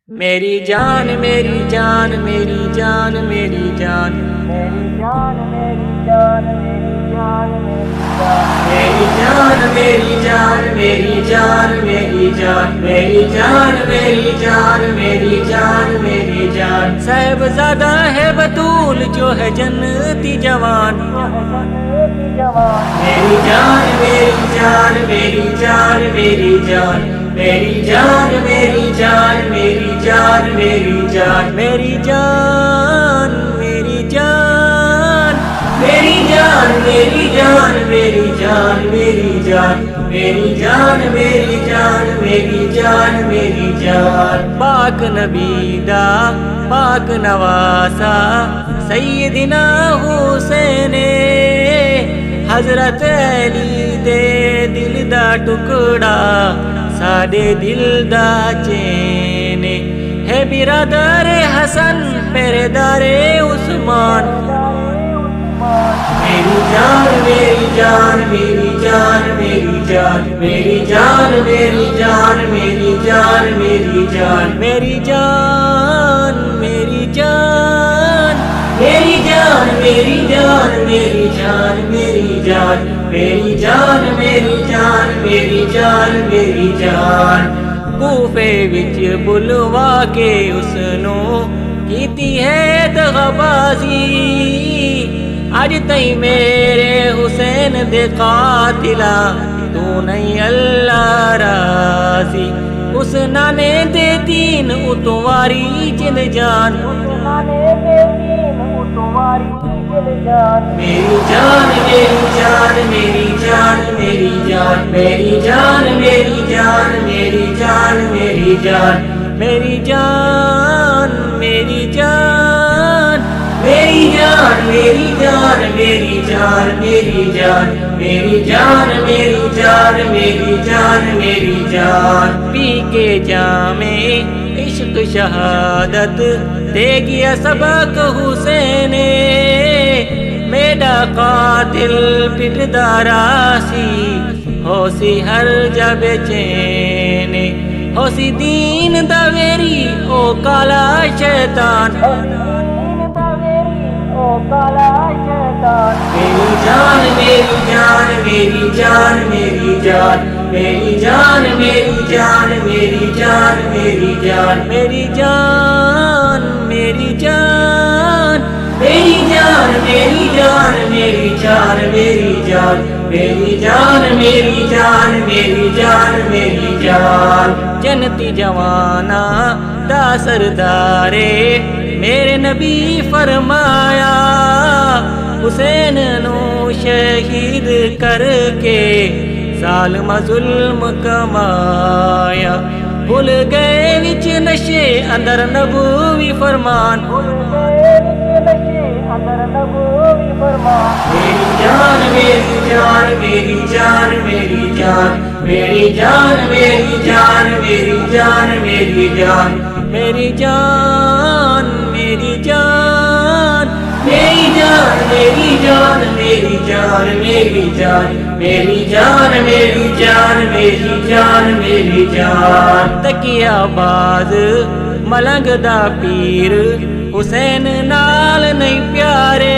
میری جان میری جان میری جان میری جان میری جان میری جان میری جان میری جان میری جان میری جان میری جان میری جان میری جان میری جان صاحبزادہ ہے بطول جو ہے جنتی جوان میری جان میری جان میری جان میری جان میری جان میری جان میری جان میری جان میری جان میری جان میری جان میری جان میری جان میری جان میری جان میری جان میری جان میری جان پاک نبی دا پاک نواسا سیدنا حسین حضرت علی دے دل دا ٹکڑا ساڈے دل دا چین ہے برادر حسن پہریدار عثمان میری جان میری جان میری جان میری جان میری جان میری جان میری جان میری جان میری جان میری جان میری جان میری جان میری جان میری جان میری جان میری جان میری جان میری جان کوفے وچ بلوا کے اس نو کیتی ہے دغبازی اج تئی میرے حسین دے قاتلا تو نہیں اللہ راضی اس نانے دے دین اتواری جن جان میری جان میری جان میری جان میری جان میری جان میری جان میری جان میری جان میری جان میری جان میری جان میری جان میری جان میری جان میری جان میری جان میری جان میری جان پی کے جام عشق شہادت دے گیا سبق حسین میرا قاتل پٹداراسی ہوسی ہر جب چین ہوسی دین دا ویری او کالا شیطان میری جان میری جان میری جان میری جان میری جان میری جان میری جان میری جان میری جان میری جان میری جان میری جان میری جان میری جان میری جان میری جان میری جان میری جان جنتی جوانا دا سردارے میرے نبی فرمایا حسین نو شہید کر کے ظالم ظلم کمایا بھول گئے وچ نشے اندر نبوی فرمان میری جان میری جان میری جان میری جان میری جان میری جان میری جان میری جان میری جان میری جان میری جان میری جان میری جان میری جان میری جان میری جان میری جان میری جان تکیا باز ملنگ دا پیر حسین نال نہیں پیارے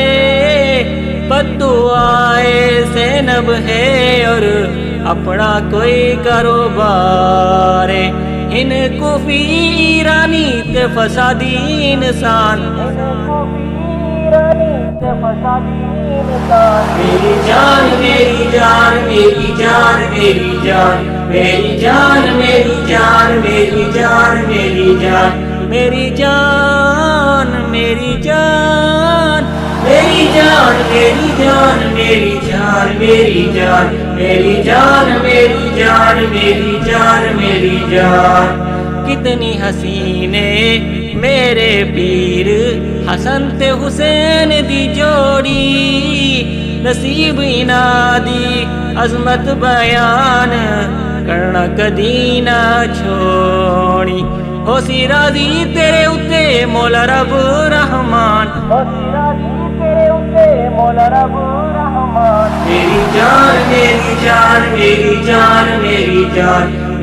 بددعائے زینب ہے اور اپنا کوئی کاروبار ان کوفی ایرانی تے فسادی انسان میری جان میری جان میری جان میری جان میری جان میری جان میری جان میری جان میری جان میری جان میری جان میری جان میری جان میری جان میری جان میری جان میری جان میری جان کتنی حسینے میرے پیر حسن تے حسین دی جوڑی نصیب انادی عظمت بیان کرنا کدی نہ چھوڑی ہو سی راضی تیرے اتے مولا رب رحمان میری جان میری جان میری جان میری جان